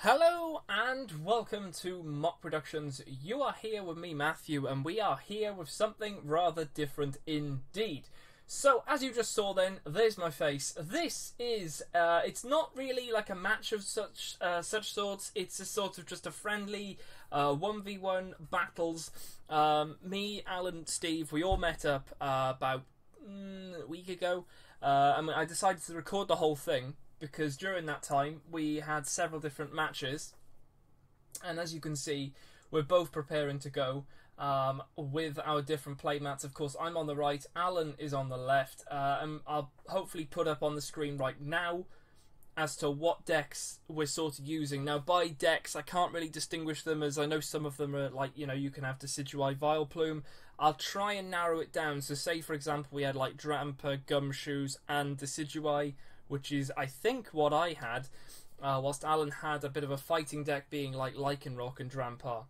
Hello and welcome to Mock Productions. You are here with me, Matthew, and we are here with something rather different indeed. So, as you just saw then, there's my face. This is, it's not really like a match of such sorts. It's a sort of just a friendly 1v1 battles. Me, Alan, Steve, we all met up about a week ago, and I decided to record the whole thing, because during that time we had several different matches, and as you can see, we're both preparing to go with our different playmats. Of course, I'm on the right, Alan is on the left, and I'll hopefully put up on the screen right now as to what decks we're sort of using. Now, by decks, I can't really distinguish them, as I know some of them are like, you know, you can have Decidueye, Vileplume. I'll try and narrow it down. So say, for example, we had like Dramper, Gumshoes, and Decidueye, which is, I think, what I had, whilst Alan had a bit of a fighting deck being like Lycanroc and Drampa.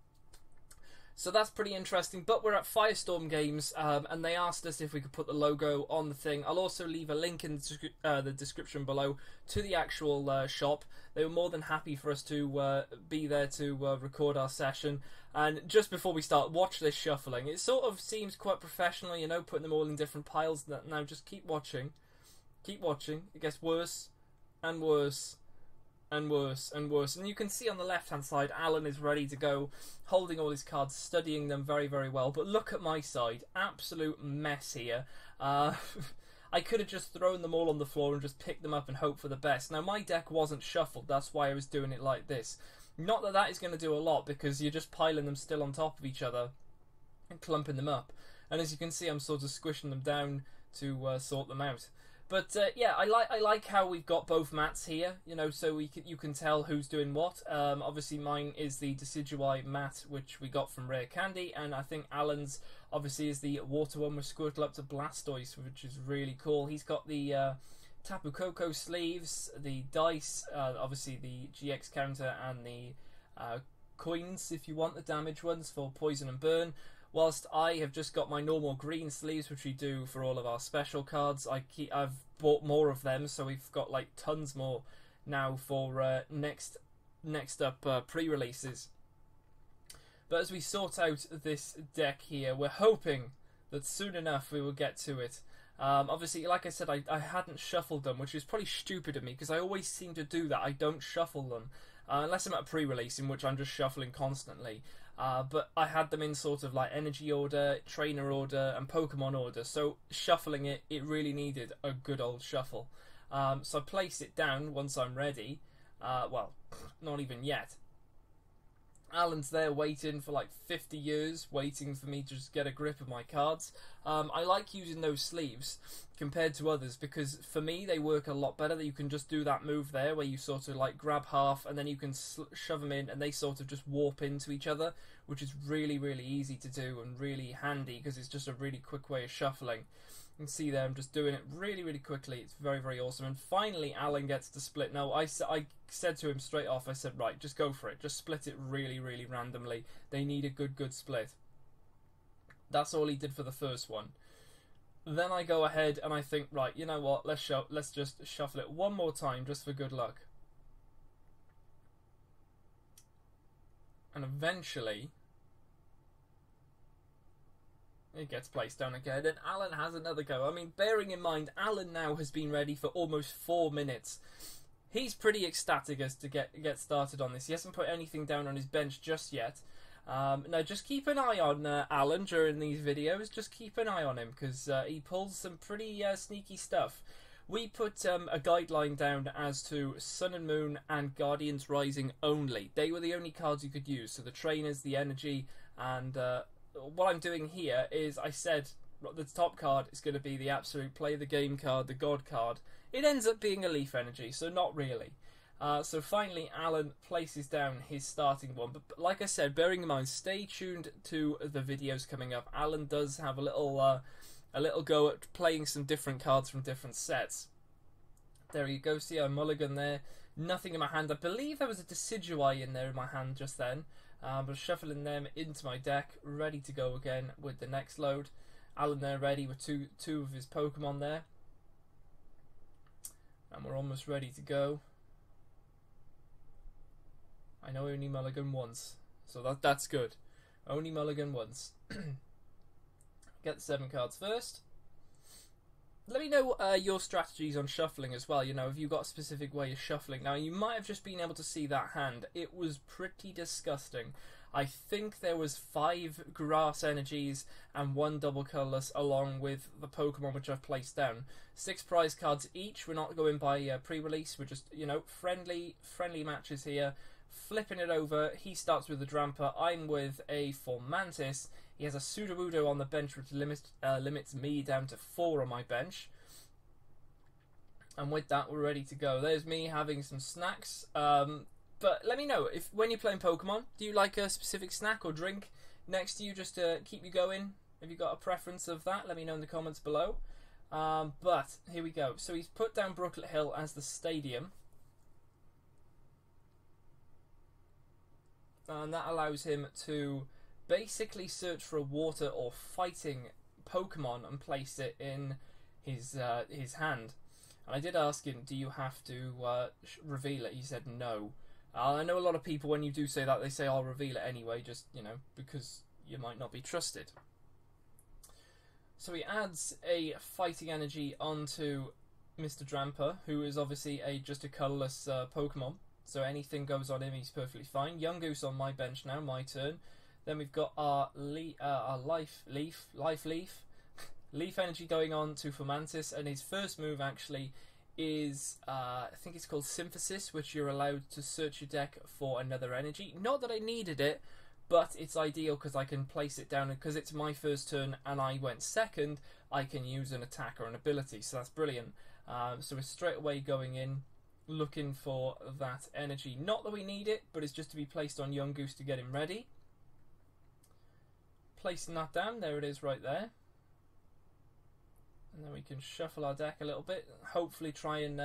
So that's pretty interesting, but we're at Firestorm Games, and they asked us if we could put the logo on the thing. I'll also leave a link in the description below to the actual shop. They were more than happy for us to be there to record our session. And just before we start, watch this shuffling. It sort of seems quite professional, you know, putting them all in different piles. Now just keep watching. Keep watching. It gets worse and worse and worse and worse. And you can see on the left-hand side, Alan is ready to go, holding all his cards, studying them very, very well. But look at my side. Absolute mess here. I could have just thrown them all on the floor and just picked them up and hope for the best. Now, my deck wasn't shuffled. That's why I was doing it like this. Not that that is going to do a lot, because you're just piling them still on top of each other and clumping them up. And as you can see, I'm sort of squishing them down to sort them out. But yeah, I like how we've got both mats here, you know, so you can tell who's doing what. Obviously, mine is the Decidueye mat, which we got from Rare Candy, and I think Alan's obviously is the water one with Squirtle up to Blastoise, which is really cool. He's got the Tapu Koko sleeves, the dice, obviously the GX counter, and the coins, if you want, the damage ones for Poison and Burn. Whilst I have just got my normal green sleeves, which we do for all of our special cards. I've bought more of them, so we've got like tons more now for next up pre-releases. But as we sort out this deck here, we're hoping that soon enough we will get to it. Obviously, like I said, I hadn't shuffled them, which is probably stupid of me, because I always seem to do that. I don't shuffle them, unless I'm at a pre-release, in which I'm just shuffling constantly. But I had them in sort of like energy order, trainer order, and Pokemon order. So shuffling it really needed a good old shuffle. So I place it down once I'm ready. Well, not even yet. Alan's there waiting for like 50 years, waiting for me to just get a grip of my cards. I like using those sleeves compared to others, because for me they work a lot better. That you can just do that move there where you sort of like grab half and then you can shove them in and they sort of just warp into each other, which is really, really easy to do and really handy, because it's just a really quick way of shuffling. You can see there I'm just doing it really, really quickly. It's very, very awesome. And finally Alan gets to split. Now I said to him straight off, I said, right, just go for it. Just split it really, really randomly. They need a good split. That's all he did for the first one. Then I go ahead and I think, right, you know what, let's just shuffle it one more time just for good luck. And eventually it gets placed down again, and Alan has another go. I mean, bearing in mind, Alan now has been ready for almost 4 minutes. He's pretty ecstatic as to get started on this. He hasn't put anything down on his bench just yet. Now, just keep an eye on Alan during these videos. Just keep an eye on him, because he pulls some pretty sneaky stuff. We put a guideline down as to Sun and Moon and Guardians Rising only. They were the only cards you could use. So the trainers, the energy, and what I'm doing here is I said the top card is going to be the absolute play the game card, the god card. It ends up being a Leaf Energy, so not really. So finally, Alan places down his starting one. But like I said, bearing in mind, stay tuned to the videos coming up. Alan does have a little go at playing some different cards from different sets. There you go. See, I mulligan there. Nothing in my hand. I believe there was a Decidueye in there in my hand just then. But shuffling them into my deck, ready to go again with the next load. Alan there ready with two of his Pokemon there. And we're almost ready to go. I know I only mulligan once, so that's good. Only mulligan once. Get the 7 cards first. Let me know your strategies on shuffling as well. You know, if you've got a specific way of shuffling. Now, you might have just been able to see that hand. It was pretty disgusting. I think there was 5 grass energies and 1 double colourless along with the Pokemon which I've placed down. 6 prize cards each. We're not going by pre-release. We're just, you know, friendly matches here. Flipping it over. He starts with the Drampa. I'm with a Formantis. He has a Sudowoodo on the bench, which limits me down to 4 on my bench. And with that, we're ready to go. There's me having some snacks. But let me know, if when you're playing Pokemon, do you like a specific snack or drink next to you just to keep you going? Have you got a preference of that? Let me know in the comments below. But here we go. So he's put down Brooklet Hill as the stadium. And that allows him to basically search for a water or fighting Pokemon and place it in his hand. And I did ask him, do you have to reveal it? He said no. I know a lot of people, when you do say that, they say I'll reveal it anyway, just, you know, because you might not be trusted. So he adds a fighting energy onto Mr. Drampa, who is obviously just a colourless Pokemon. So anything goes on him, he's perfectly fine. Young Goose on my bench now, my turn. Then we've got our life energy going on to Formantis, and his first move actually is I think it's called Synthesis, which you're allowed to search your deck for another energy. Not that I needed it, but it's ideal because I can place it down, and because it's my first turn and I went second, I can use an attack or an ability, so that's brilliant. So we're straight away going in looking for that energy. Not that we need it, but it's just to be placed on Young Goose to get him ready. Placing that down, there it is right there. And then we can shuffle our deck a little bit, hopefully try and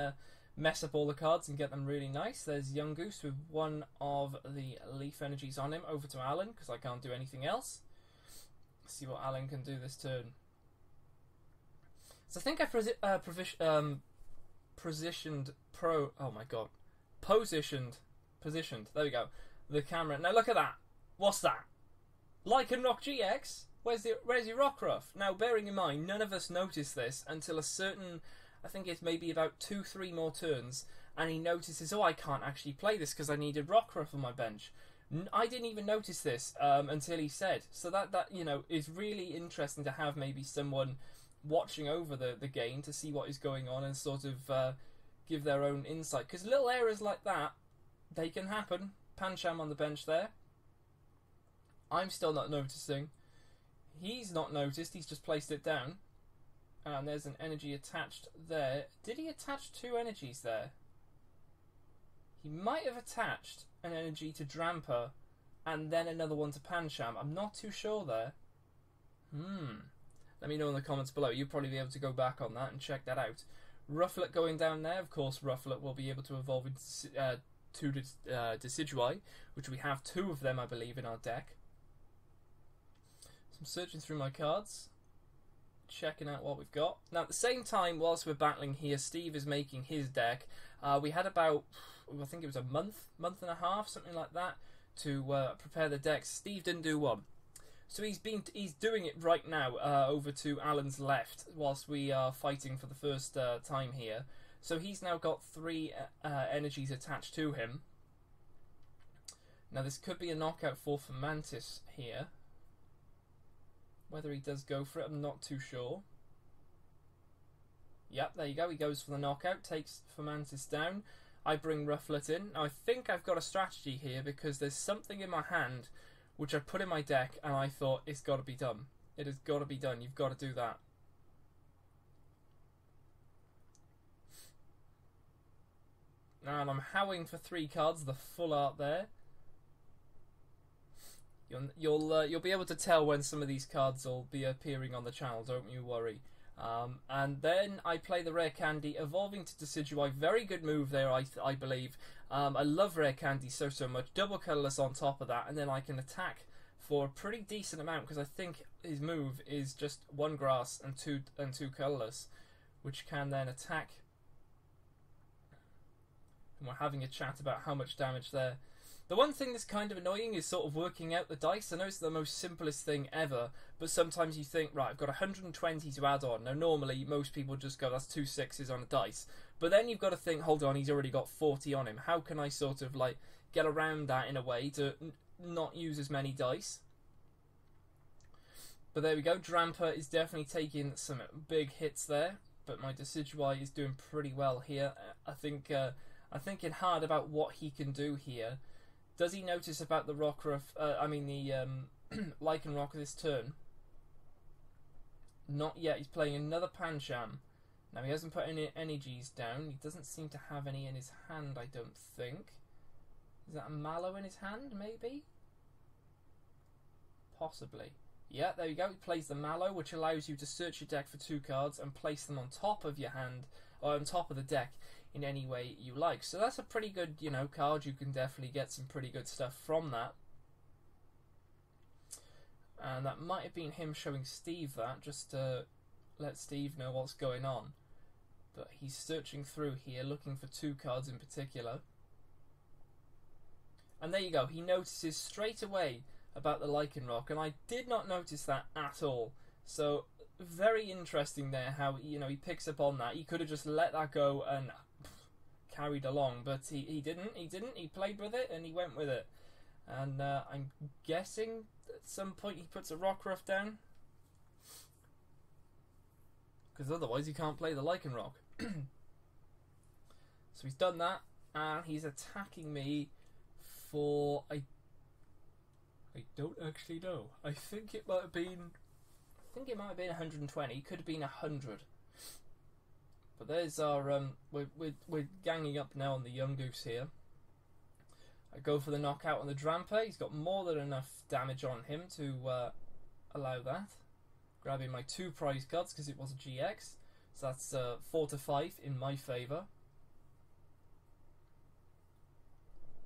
mess up all the cards and get them really nice. There's Young Goose with one of the leaf energies on him. Over to Alan, because I can't do anything else. Let's see what Alan can do this turn. So I think I positioned, there we go, the camera. Now look at that. What's that? Lycan Rock GX? Where's your Rockruff? Now, bearing in mind, none of us noticed this until a certain, I think it's maybe about 2-3 more turns, and he notices, oh, I can't actually play this because I needed Rockruff on my bench. I didn't even notice this until he said. So that you know, is really interesting to have maybe someone watching over the game to see what is going on and sort of give their own insight. Because little errors like that, they can happen. Pancham on the bench there. I'm still not noticing. He's not noticed, he's just placed it down. And there's an energy attached there. Did he attach 2 energies there? He might have attached an energy to Drampa and then another one to Pancham. I'm not too sure there. Let me know in the comments below. You'll probably be able to go back on that and check that out. Rufflet going down there. Of course, Rufflet will be able to evolve into 2 Decidueye, which we have 2 of them, I believe, in our deck. So I'm searching through my cards, checking out what we've got. Now, at the same time, whilst we're battling here, Steve is making his deck. We had about, I think it was a month and a half, something like that, to prepare the decks. Steve didn't do one. So he's doing it right now over to Alan's left whilst we are fighting for the first time here. So he's now got 3 energies attached to him. Now this could be a knockout for Mantis here. Whether he does go for it, I'm not too sure. Yep, there you go. He goes for the knockout, takes Formantis down. I bring Rufflet in. Now I think I've got a strategy here because there's something in my hand which I put in my deck and I thought it's got to be done. It has got to be done. You've got to do that. And I'm howling for 3 cards, the full art there. You'll be able to tell when some of these cards will be appearing on the channel, don't you worry. And then I play the Rare Candy, evolving to Decidueye. Very good move there, I believe. I love Rare Candy so much. Double colourless on top of that, and then I can attack for a pretty decent amount because I think his move is just 1 grass and two colourless, which can then attack. And we're having a chat about how much damage there. The one thing that's kind of annoying is sort of working out the dice. I know it's the most simplest thing ever, but sometimes you think, right, I've got 120 to add on. Now, normally, most people just go, that's 2 6s on a dice. But then you've got to think, hold on, he's already got 40 on him. How can I sort of, like, get around that in a way to not use as many dice? But there we go. Drampa is definitely taking some big hits there, but my Decidueye is doing pretty well here. I'm thinking hard about what he can do here. Does he notice about the the Lichen Rock this turn? Not yet. He's playing another Pancham. Now, he hasn't put any energies down. He doesn't seem to have any in his hand, I don't think. Is that a Mallow in his hand, maybe? Possibly. Yeah, there you go. He plays the Mallow, which allows you to search your deck for 2 cards and place them on top of your hand, or on top of the deck, in any way you like. So that's a pretty good, card. You can definitely get some pretty good stuff from that. And that might have been him showing Steve that, just to let Steve know what's going on. But he's searching through here, looking for 2 cards in particular. And there you go. He notices straight away about the Lichen Rock, and I did not notice that at all. So very interesting there how he picks up on that. He could have just let that go and carried along, but he didn't. He played with it and he went with it. And I'm guessing at some point he puts a Rockruff down, because otherwise he can't play the Lichen Rock. So he's done that, and he's attacking me for I don't actually know. I think it might have been 120. Could have been 100. But there's our we're ganging up now on the Young Goose here. I go for the knockout on the Drampa. He's got more than enough damage on him to allow that. Grabbing my 2 prize cards because it was a GX. So that's 4 to 5 in my favour.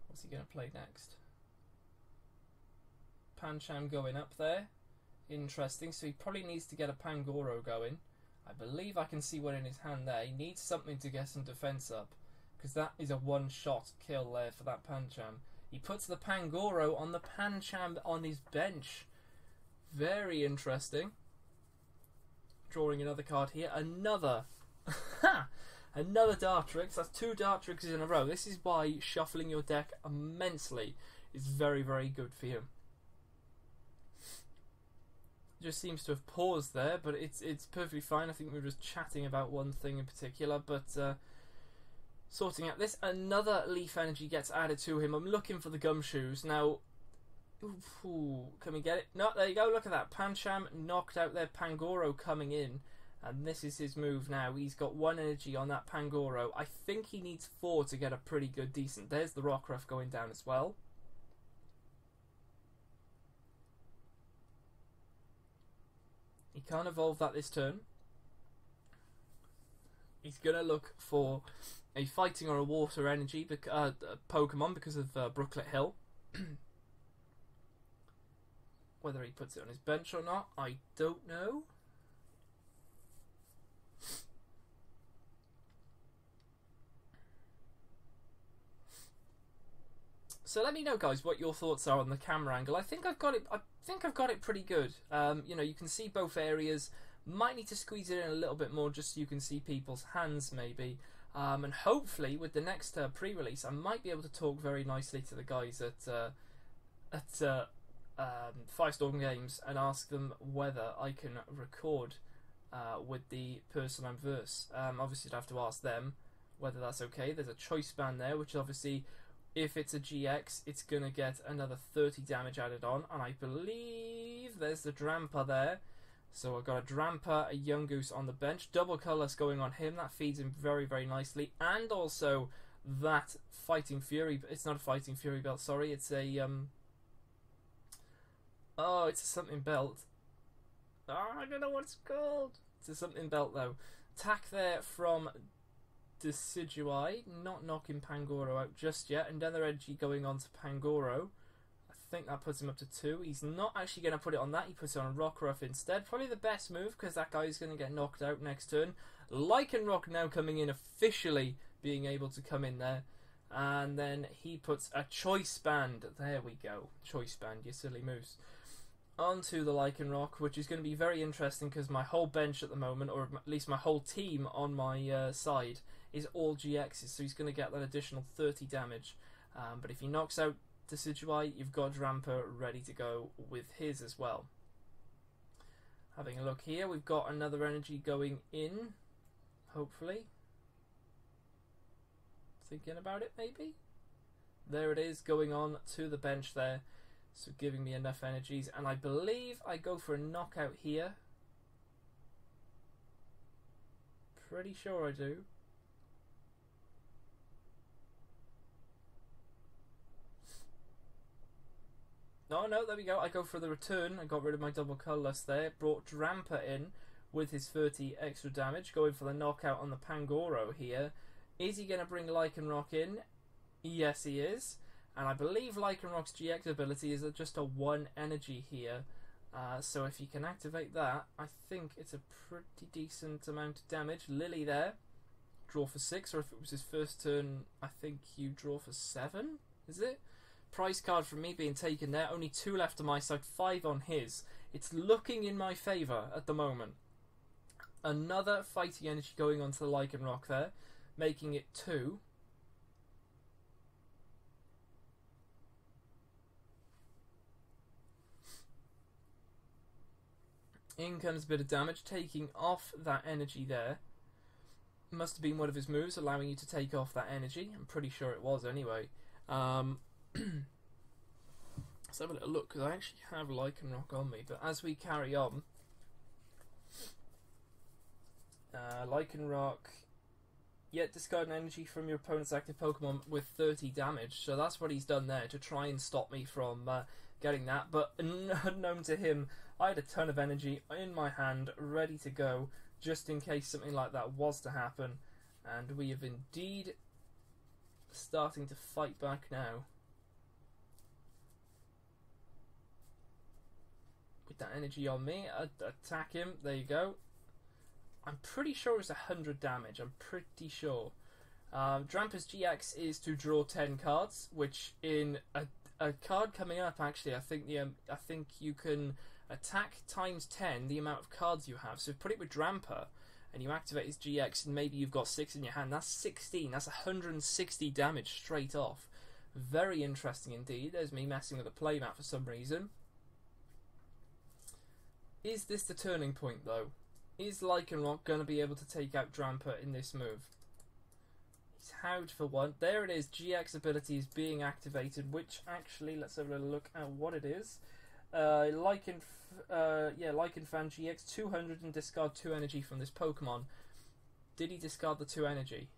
What's he going to play next? Pancham going up there. Interesting. So he probably needs to get a Pangoro going. I believe I can see one in his hand there. He needs something to get some defense up, because that is a one-shot kill there for that Pancham. He puts the Pangoro on the Pancham on his bench. Very interesting. Drawing another card here. Another another Dartrix. That's 2 Dartrixes in a row. This is why shuffling your deck immensely is very, very good for you. Just seems to have paused there, but it's perfectly fine. I think we were just chatting about one thing in particular, but sorting out this. Another Leaf Energy gets added to him. I'm looking for the Gumshoes. Now, can we get it? No, there you go. Look at that. Pancham knocked out their Pangoro coming in, and this is his move now. He's got 1 energy on that Pangoro. I think he needs 4 to get a pretty good, decent. There's the Rockruff going down as well. He can't evolve that this turn. He's going to look for a fighting or a water energy Pokemon because of Brooklet Hill. Whether he puts it on his bench or not, I don't know. So let me know, guys, what your thoughts are on the camera angle. I think I've got it pretty good. You can see both areas. Might need to squeeze it in a little bit more just so you can see people's hands, maybe. And hopefully, with the next pre-release, I might be able to talk very nicely to the guys at Firestorm Games and ask them whether I can record with the person I'm verse. Obviously, I'd have to ask them whether that's okay. There's a choice band there, which obviously, if it's a GX, it's going to get another 30 damage added on. And I believe there's the Drampa there. So I've got a Drampa, a Young Goose on the bench. Double colours going on him. That feeds him very, very nicely. And also that Fighting Fury. It's not a Fighting Fury belt, sorry. It's a... it's a something belt. I don't know what it's called. It's a something belt, though. Attack there from Decidueye, not knocking Pangoro out just yet. Another energy going on to Pangoro. I think that puts him up to 2. He's not actually going to put it on that. He puts it on a Rockruff instead. Probably the best move, because that guy is going to get knocked out next turn. Lycanroc now coming in, officially being able to come in there. And then he puts a Choice Band. There we go. Choice Band, you silly moose. Onto the Lycanroc, which is going to be very interesting because my whole bench at the moment, or at least my whole team on my side, is all GXs. So he's going to get that additional 30 damage. But if he knocks out Decidueye, you've got Drampa ready to go with his as well. Having a look here, we've got another energy going in, hopefully. Thinking about it, maybe? There it is, going on to the bench there. So giving me enough energies. And I believe I go for a knockout here. Pretty sure I do. No, there we go. I go for the return. I got rid of my double colourless there. Brought Drampa in with his 30 extra damage. Going for the knockout on the Pangoro here. Is he going to bring Lycanroc in? Yes, he is. And I believe Lycanroc's GX ability is just a 1 energy here. So if you can activate that, I think it's a pretty decent amount of damage. Lily there. Draw for 6, or if it was his first turn, I think you draw for 7, is it? Prize card from me being taken there. Only 2 left on my side, 5 on his. It's looking in my favour at the moment. Another fighting energy going onto the Lycanroc there, making it 2. In comes a bit of damage, taking off that energy there. Must have been one of his moves, allowing you to take off that energy. I'm pretty sure it was anyway. Let's have a little look, because I actually have Lycanroc on me. But as we carry on, Lycanroc, discard an energy from your opponent's active Pokemon with 30 damage. So that's what he's done there to try and stop me from getting that. But unknown to him, I had a ton of energy in my hand, ready to go, just in case something like that was to happen. And we have indeed starting to fight back now. With that energy on me, attack him, there you go. I'm pretty sure it's 100 damage, I'm pretty sure. Drampa's GX is to draw 10 cards, which in a card coming up, actually, I think you can attack times 10 the amount of cards you have. So put it with Drampa, and you activate his GX, and maybe you've got 6 in your hand. That's 16. That's 160 damage straight off. Very interesting indeed. There's me messing with the playmat for some reason. Is this the turning point, though? Is Lycanroc going to be able to take out Drampa in this move? He's howled for 1. There it is. GX ability is being activated, which actually, let's have a little look at what it is. Lycanfan GX 200 and discard 2 energy from this Pokemon. Did he discard the 2 energy?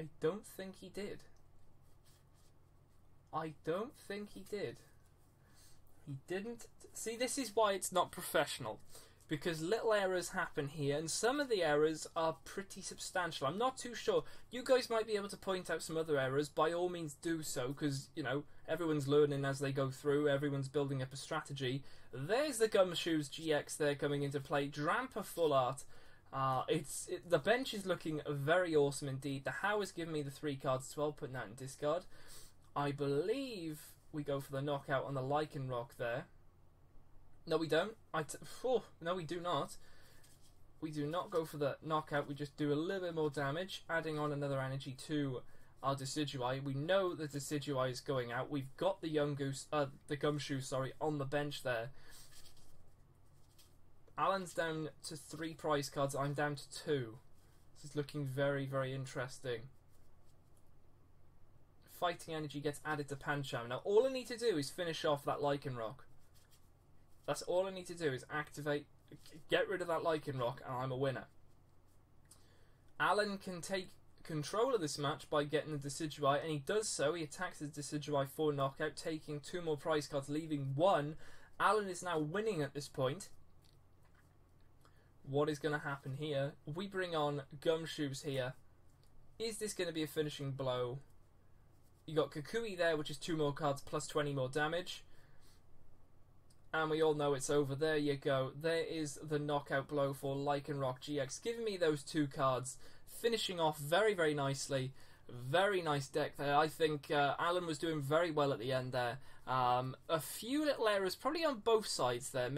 I don't think he did. I don't think he did. He didn't. See, this is why it's not professional. Because little errors happen here, and some of the errors are pretty substantial. I'm not too sure. You guys might be able to point out some other errors. By all means do so, because, you know, everyone's learning as they go through. Everyone's building up a strategy. There's the Gumshoes GX there coming into play. Drampa full art. The bench is looking very awesome indeed. The How has given me the 3 cards as well, putting that in discard. I believe we go for the knockout on the Lycanroc there. No, we don't. No, we do not. We do not go for the knockout. We just do a little bit more damage, adding on another energy to our Decidueye. We know that Decidueye is going out. We've got the the Gumshoe, on the bench there. Alan's down to 3 prize cards. I'm down to 2. This is looking very, very interesting. Fighting energy gets added to Pancham. Now, all I need to do is finish off that Lycanroc. That's all I need to do is activate, get rid of that Lycanroc, and I'm a winner. Alan can take control of this match by getting the Decidueye, and he does so. He attacks the Decidueye for knockout, taking 2 more prize cards, leaving 1. Alan is now winning at this point. What is going to happen here? We bring on Gumshoes here. Is this going to be a finishing blow? You got Kukui there, which is 2 more cards plus 20 more damage. and we all know it's over. There you go. There is the knockout blow for Lycanroc GX, giving me those 2 cards, finishing off very, very nicely. Very nice deck there. I think Alan was doing very well at the end there. A few little errors, probably on both sides there.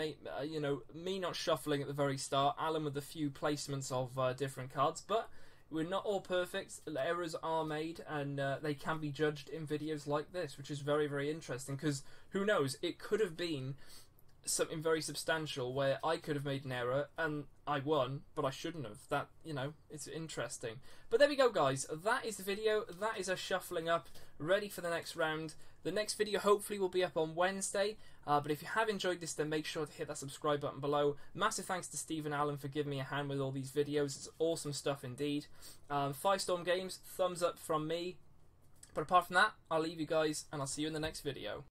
You know, me not shuffling at the very start, Alan with a few placements of different cards, but we're not all perfect. Errors are made, and they can be judged in videos like this, which is very, very interesting, because who knows, it could have been something very substantial where I could have made an error and I won, but I shouldn't have. That, you know, it's interesting. But there we go, guys. That is the video. That is us shuffling up, ready for the next round. The next video hopefully will be up on Wednesday. But if you have enjoyed this, then make sure to hit that subscribe button below. Massive thanks to Steve and Alan for giving me a hand with all these videos. It's awesome stuff indeed. Firestorm Games, thumbs up from me. But apart from that, I'll leave you guys, and I'll see you in the next video.